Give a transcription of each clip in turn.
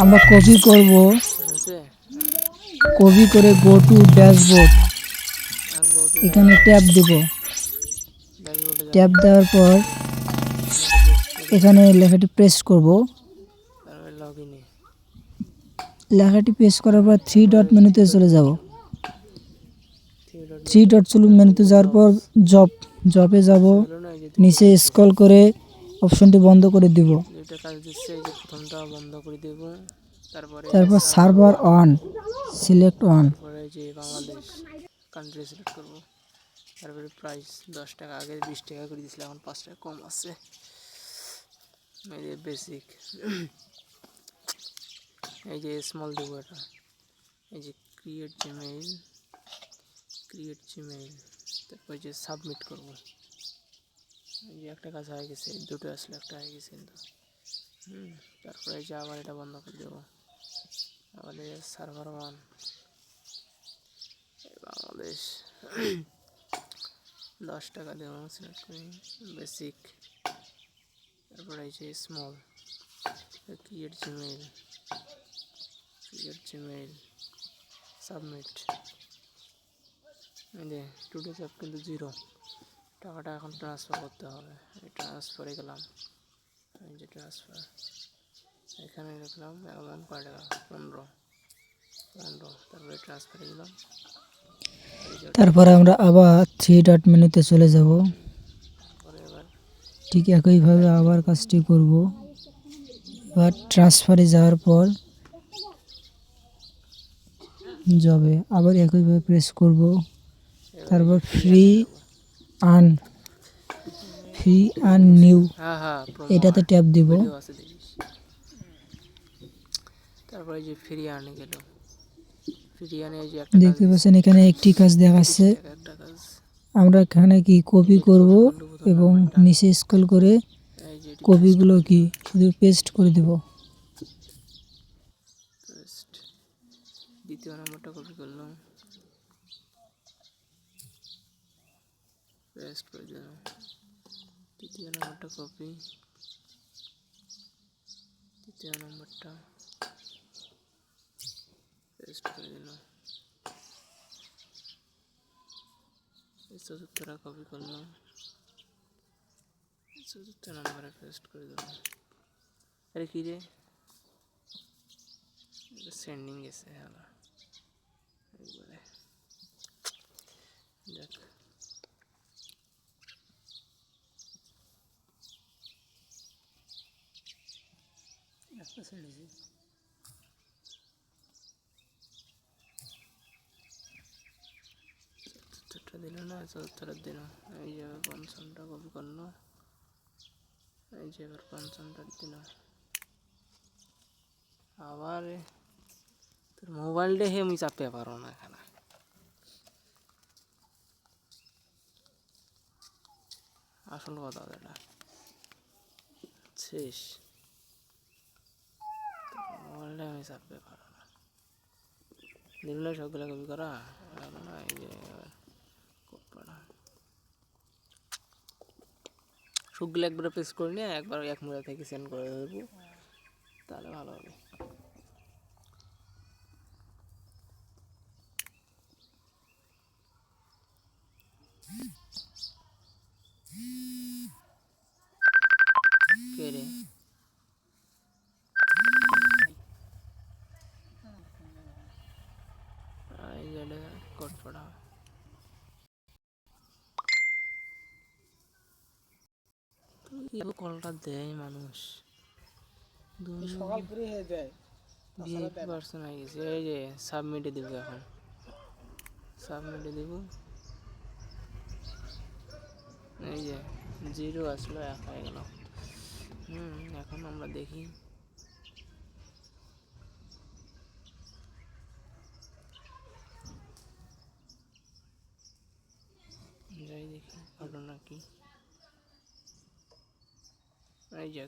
আমরা কপি করব, কপি করে গো টু ড্যাশবোর্ড এখানে ট্যাপ দেব। ট্যাপ দেওয়ার পর এখানে লেখাটি প্রেস করব। লেখাটি প্রেস করার পর থ্রি ডট মেনুতে চলে যাব। থ্রি ডট মেনুতে যাওয়ার পর জবে যাব। নিচে স্ক্রল করে অপশনটি বন্ধ করে দিব। তারপর server on, select on. Country select করব। তারপরে প্রাইস 10 টাকা, আগে 20 টাকা করে দিয়েছিল, এখন 5 টাকা কম আছে। এই যে বেসিক, এই যে স্মল দেবো এটা। এই যে ক্রিয়েট জিমেইল, তারপর যে সাবমিট করব। এই যে একটা কাজ হয়ে গেছে, দুটো আসলে একটা হয়ে গেছে কিন্তু। তারপরে এই যে আবার এটা বন্ধ করে দেবো। আবার সার্ভার ওয়ান বাংলাদেশ 10 টাকা দেবো, সিলেক্ট করি বেসিক। তারপরে এই যে স্মল, ক্রিয়েট জিমেইল, সাবমিট। এই যে টুডে অ্যাপ কিন্তু 0, টাকাটা এখন ট্রান্সফার করতে হবে। এই ট্রান্সফারে গেলাম, এই যে ট্রান্সফার এখানে লিখলাম এখন কয় টাকা, 15। তারপরে ট্রান্সফারে গেলাম। তারপর আমরা আবার থ্রি ডট মেনুতে চলে যাব। ঠিক একইভাবে আবার কাজটি করব। এবার ট্রান্সফারে যাওয়ার পর যাবে, আবার একইভাবে প্রেস করব। তারপর ফ্রি আন নিউ এটাতে ট্যাপ দিব। তারপরে যে ফ্রি আর্নে গেল, দেখতে পাচ্ছেন এখানে একটি কাজ দেখাচ্ছে। আমরা এখানে কি কপি করব এবং নিচে স্ক্রল করে কপিগুলো কি শুধু পেস্ট করে দেব। দ্বিতীয় নাম্বারটা কপি করলাম, পেস্ট করে দিলাম। তৃতীয় নাম্বারটা কপি, তৃতীয় নাম্বারটা পেস্ট করে দিলাম। চতুর্থটা কপি করলাম, চতুর্থ নাম্বারে পেস্ট করে দিলাম। আরে কি রে, সেন্ডিং গেছে হ্যালো, একবারে দেখ। চতুর্থটা দিল না, চতুর্থটা দিল। এই যে পঞ্চমটা কপি করলো, এই যে এবার পঞ্চমটা দিল। আবার তোর মোবাইলটা হে আমি চাপতে পারো না এখানে। আসল কথা এটা শেষ, মোবাইলটা আমি চাপতে পারো না। দিল সবগুলো কপি করা না। এই যে সবগুলো একবারে পেস্ট করে নিয়ে একবার এক মোবাইল থেকে সেন্ড করে দেবো, তাহলে ভালো হবে। কে রে, এই যে কোড পড়া কলটা দেয় মানুষ, সকাল করে দেয়। ভিআইপি পার্সন হয়ে গেছে। এই যে সাবমিটে দিব, এখন সাবমিটে দিব। এই যে 0 আসলো, 1 হয়ে গেল। এখন আমরা দেখি, যাই দেখি ঘটনা কি। এই যে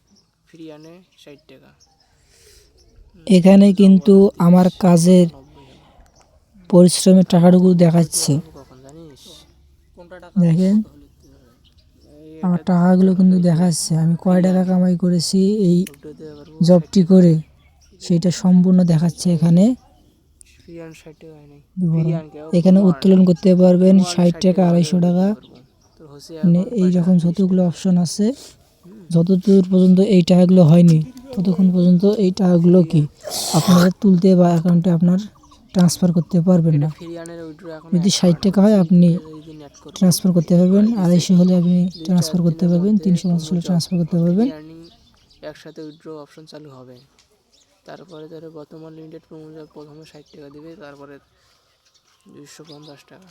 ফ্রি আনে 60 টাকা। এখানে কিন্তু আমার কাজের পরিশ্রমের টাকাটুকু দেখাচ্ছে। দেখেন আমার টাকাগুলো কিন্তু দেখাচ্ছে, আমি কয় টাকা কামাই করেছি এই জবটি করে। সেটা সম্পূর্ণ দেখাচ্ছে এখানে ফিরিয়ান 60 টাকা হয় নাই বিবরণ। ফিরিয়ান কেউ এখানে উত্তোলন করতে পারবেন 60 টাকা, 250 টাকা। তোর হোসে মানে অ্যাকাউন্ট এই কয় রকম টাকা? যতগুলো অপশন আছে, যতদূর পর্যন্ত এই টাকাগুলো হয়নি ততক্ষণ পর্যন্ত এই টাকাগুলো কি আপনারা তুলতে বা অ্যাকাউন্টে আপনার ট্রান্সফার করতে পারবেন এটা না। ফিরিয়ানের উইথড্র এখন যদি 100 60 টাকা হয় আপনি দিন অ্যাড করব ট্রান্সফার করতে পারবেন, দিছে 250 হলে আপনি 2-4 ট্রান্সফার করতে দিনের পারবেন, মধ্যে 350 হলে তোমার ট্রান্সফার করতে পারবেন। ফ্রি আর্নিং একসাথে উইথড্র অপশন চালু হবে। তারপরে ধরো বর্তমান লিমিটেড প্রোমো প্রথমে 60 টাকা দিবে, তারপরে 250 টাকা।